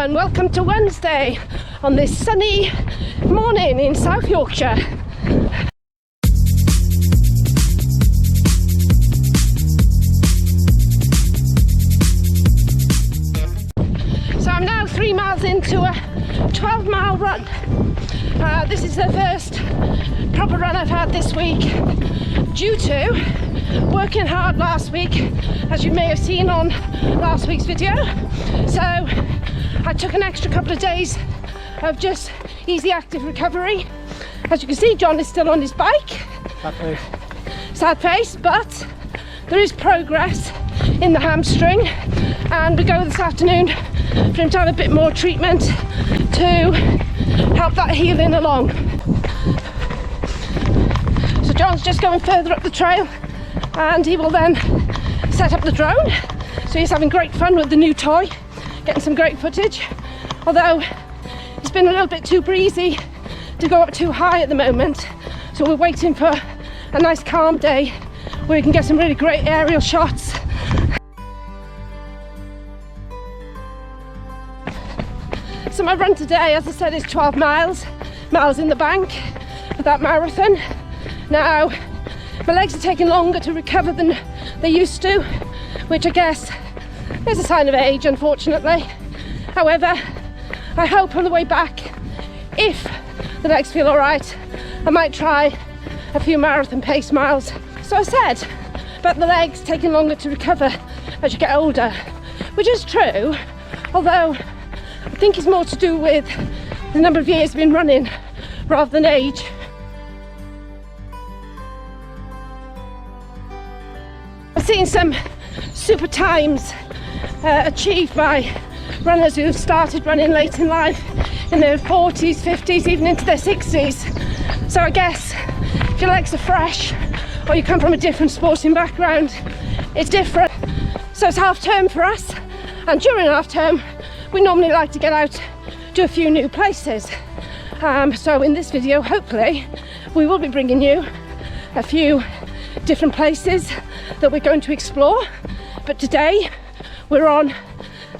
and welcome to Wednesday on this sunny morning in South Yorkshire. So I'm now 3 miles into a 12-mile run. This is the first proper run I've had this week due to working hard last week, as you may have seen on last week's video. So I took an extra couple of days of just easy active recovery. As you can see, John is still on his bike. Sad face, but there is progress in the hamstring, and we go this afternoon for him to have a bit more treatment to help that healing along. So John's just going further up the trail and he will then set up the drone. So he's having great fun with the new toy, getting some great footage, although it's been a little bit too breezy to go up too high at the moment. So we're waiting for a nice calm day where we can get some really great aerial shots. So my run today, as I said, is 12 miles in the bank for that marathon. Now, my legs are taking longer to recover than they used to, which I guess is a sign of age, unfortunately. However, I hope on the way back, if the legs feel all right, I might try a few marathon pace miles. So I said about the legs taking longer to recover as you get older, which is true, although I think it's more to do with the number of years I've been running rather than age. I've seen some super times achieved by runners who have started running late in life, in their 40s, 50s, even into their 60s. So I guess if your legs are fresh or you come from a different sporting background, it's different. So it's half term for us, and during half term we normally like to get out to a few new places. So in this video, hopefully, we will be bringing you a few different places that we're going to explore. But today we're on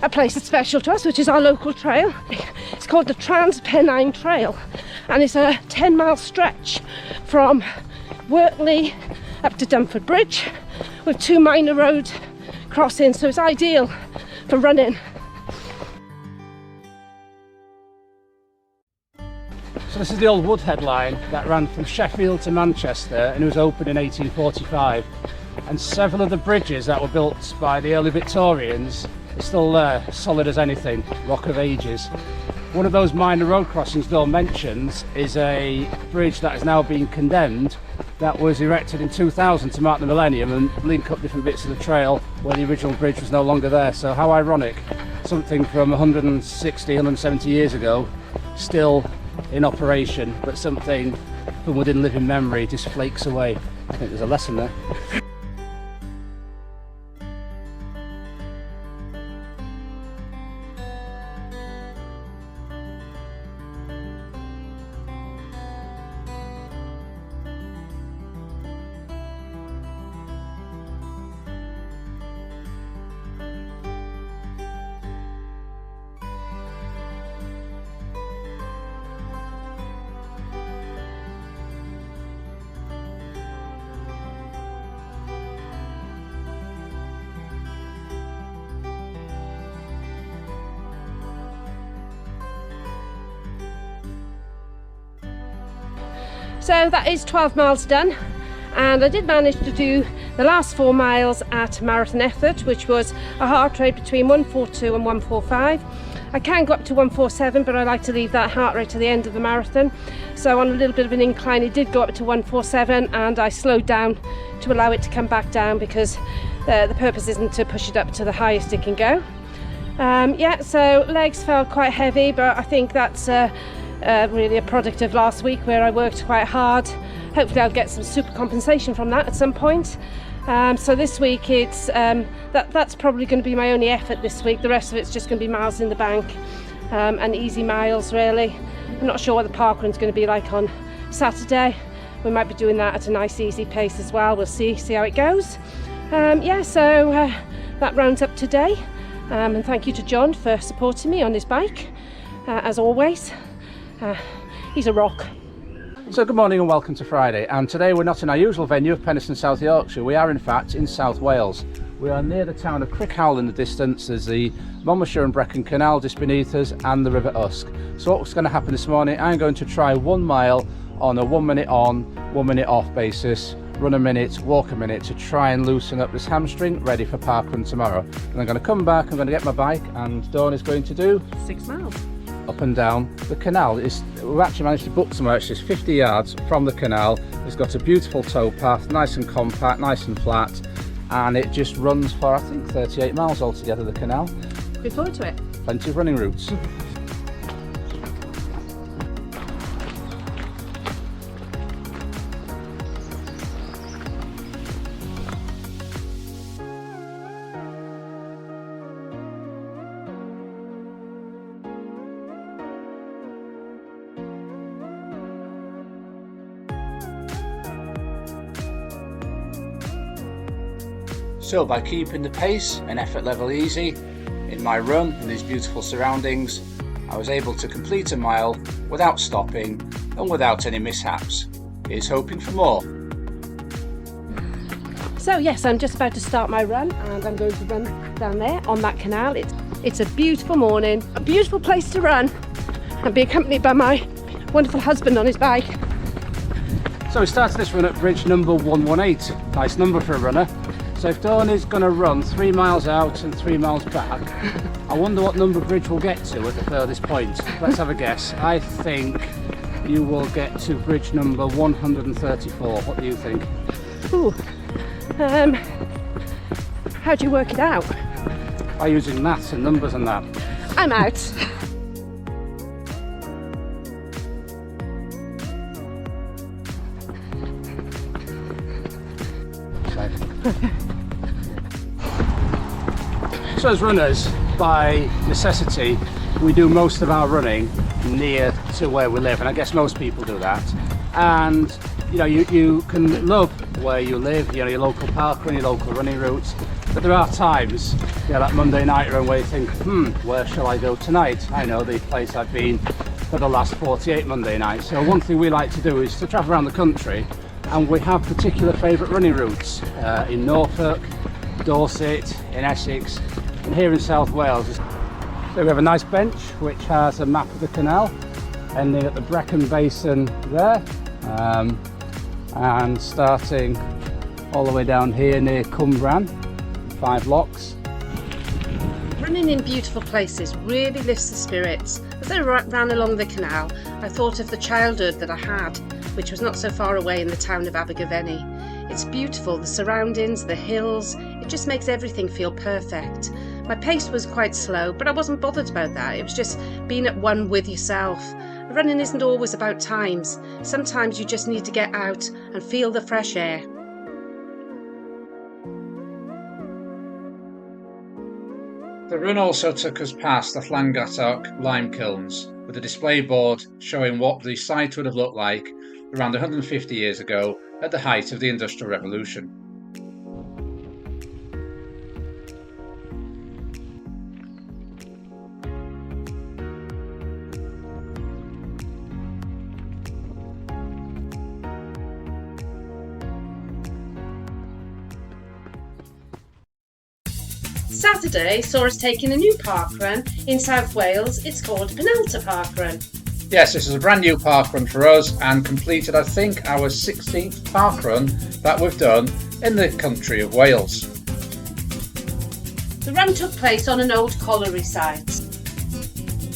a place that's special to us, which is our local trail. It's called the Trans-Pennine Trail, and it's a 10-mile stretch from Wortley up to Dunford Bridge with 2 minor road crossings, so it's ideal for running. So this is the old Woodhead line that ran from Sheffield to Manchester, and it was opened in 1845. And several of the bridges that were built by the early Victorians are still there, solid as anything, rock of ages. One of those minor road crossings Bill mentions is a bridge that is now being condemned, that was erected in 2000 to mark the millennium and link up different bits of the trail where the original bridge was no longer there. So how ironic, something from 160, 170 years ago still in operation, but something from within living memory just flakes away. I think there's a lesson there. So that is 12 miles done, and I did manage to do the last 4 miles at marathon effort, which was a heart rate between 142 and 145. I can go up to 147, but I like to leave that heart rate to the end of the marathon. So on a little bit of an incline it did go up to 147, and I slowed down to allow it to come back down because the purpose isn't to push it up to the highest it can go. Yeah, so legs felt quite heavy, but I think that's really a product of last week where I worked quite hard. Hopefully I'll get some super compensation from that at some point. So this week it's that's probably going to be my only effort this week. The rest of it's just going to be miles in the bank and easy miles, really. I'm not sure what the park run's going to be like on Saturday. We might be doing that at a nice easy pace as well. We'll see how it goes. Yeah, so that rounds up today. And thank you to John for supporting me on his bike, as always. He's a rock. So good morning and welcome to Friday, and today we're not in our usual venue of Penistone, South Yorkshire. We are in fact in South Wales. We are near the town of Crickhowell in the distance. There's the Monmouthshire and Brecon Canal just beneath us and the River Usk. So what's going to happen this morning, I'm going to try 1 mile on a 1 minute on, 1 minute off basis, run a minute, walk a minute to try and loosen up this hamstring, ready for parkrun tomorrow. And I'm going to come back, I'm going to get my bike, and Dawn is going to do 6 miles. Up and down the canal. We've actually managed to book somewhere. It's just 50 yards from the canal. It's got a beautiful towpath, nice and compact, nice and flat, and it just runs for I think 38 miles altogether, the canal. Looking forward to it. Plenty of running routes. So by keeping the pace and effort level easy in my run in these beautiful surroundings, I was able to complete a mile without stopping and without any mishaps. Here's hoping for more. So yes, I'm just about to start my run, and I'm going to run down there on that canal. It's a beautiful morning, a beautiful place to run, and be accompanied by my wonderful husband on his bike. So we started this run at bridge number 118. Nice number for a runner. So if Dawn is going to run 3 miles out and 3 miles back, I wonder what number bridge we'll get to at the furthest point. Let's have a guess. I think you will get to bridge number 134. What do you think? Ooh. How do you work it out? By using maths and numbers and that. I'm out. So as runners, by necessity, we do most of our running near to where we live, and I guess most people do that. And you know, you can love where you live, you know, your local park run, your local running routes, but there are times, you know, that Monday night run where you think, where shall I go tonight? I know the place I've been for the last 48 Monday nights. So one thing we like to do is to travel around the country, and we have particular favourite running routes in Norfolk, Dorset, in Essex, and here in South Wales. So we have a nice bench which has a map of the canal ending at the Brecon Basin there, and starting all the way down here near Cumbran, 5 locks. Running in beautiful places really lifts the spirits. As I ran along the canal, I thought of the childhood that I had, which was not so far away in the town of Abergavenny. It's beautiful, the surroundings, the hills, it just makes everything feel perfect. My pace was quite slow, but I wasn't bothered about that. It was just being at one with yourself. Running isn't always about times. Sometimes you just need to get out and feel the fresh air. The run also took us past the Llangattock lime kilns, with a display board showing what the site would have looked like around 150 years ago at the height of the Industrial Revolution. Saturday saw us taking a new parkrun in South Wales. It's called Penalta Parkrun. Yes, this is a brand new parkrun for us, and completed I think our 16th parkrun that we've done in the country of Wales. The run took place on an old colliery site.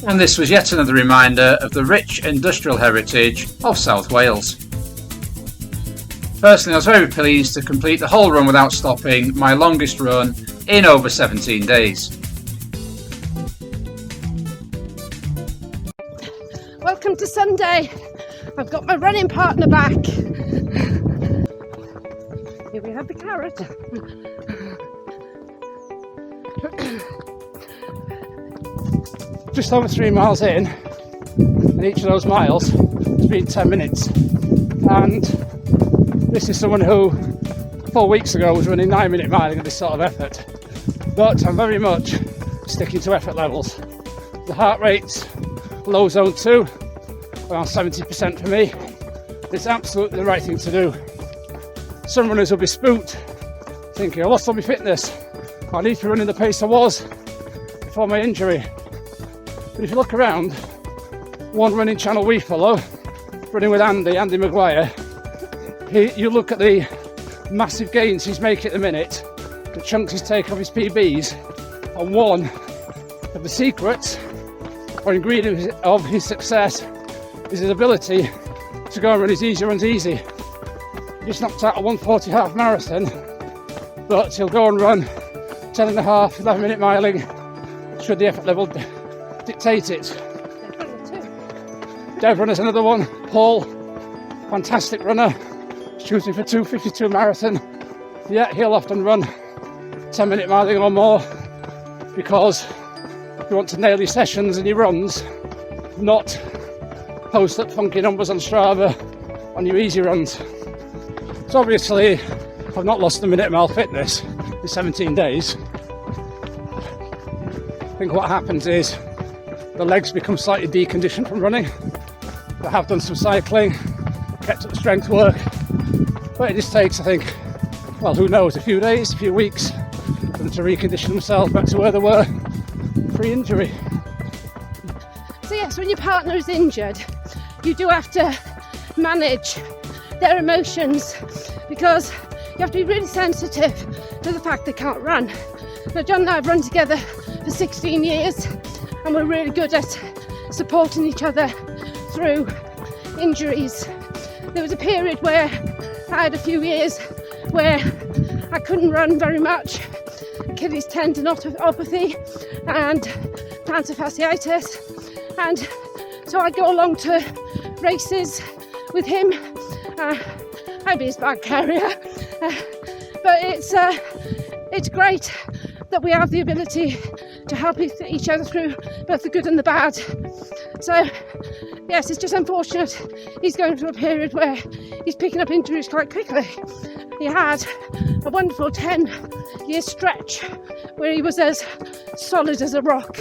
And this was yet another reminder of the rich industrial heritage of South Wales. Personally, I was very pleased to complete the whole run without stopping, my longest run in over 17 days. Welcome to Sunday. I've got my running partner back. Here we have the carrot. Just over 3 miles in, and each of those miles has been 10 minutes. And this is someone who 4 weeks ago was running 9-minute miling at this sort of effort. But I'm very much sticking to effort levels. The heart rate's low zone 2, around 70% for me. It's absolutely the right thing to do. Some runners will be spooked, thinking, I lost all my fitness. I need to be running the pace I was before my injury. But if you look around, one running channel we follow, running with Andy Maguire, you look at the massive gains he's making at the minute, the chunks he's taken off his PBs, and one of the secrets or ingredient of his success is his ability to go and run his easy runs easy. He's knocked out a 1:40 half marathon, but he'll go and run 10 and a half, 11 minute miling should the effort level dictate it. Devon is another one. Paul, fantastic runner, shooting for 2:52 marathon. Yeah, he'll often run 10 minute miling or more because you want to nail your sessions and your runs, not post up funky numbers on Strava on your easy runs. So obviously I've not lost a minute mile fitness in 17 days. I think what happens is the legs become slightly deconditioned from running. I have done some cycling, kept up the strength work, but it just takes, I think, well, who knows, a few days, a few weeks for them to recondition themselves back to where they were pre-injury. So yes, when your partner is injured, you do have to manage their emotions because you have to be really sensitive to the fact they can't run. Now, John and I have run together for 16 years and we're really good at supporting each other through injuries. There was a period where I had a few years where I couldn't run very much, Achilles tendinopathy and plantar fasciitis, and so I'd go along to races with him. I'd be his bag carrier, but it's great that we have the ability to help each other through both the good and the bad. So yes, it's just unfortunate he's going through a period where he's picking up injuries quite quickly. He had a wonderful 10-year stretch where he was as solid as a rock.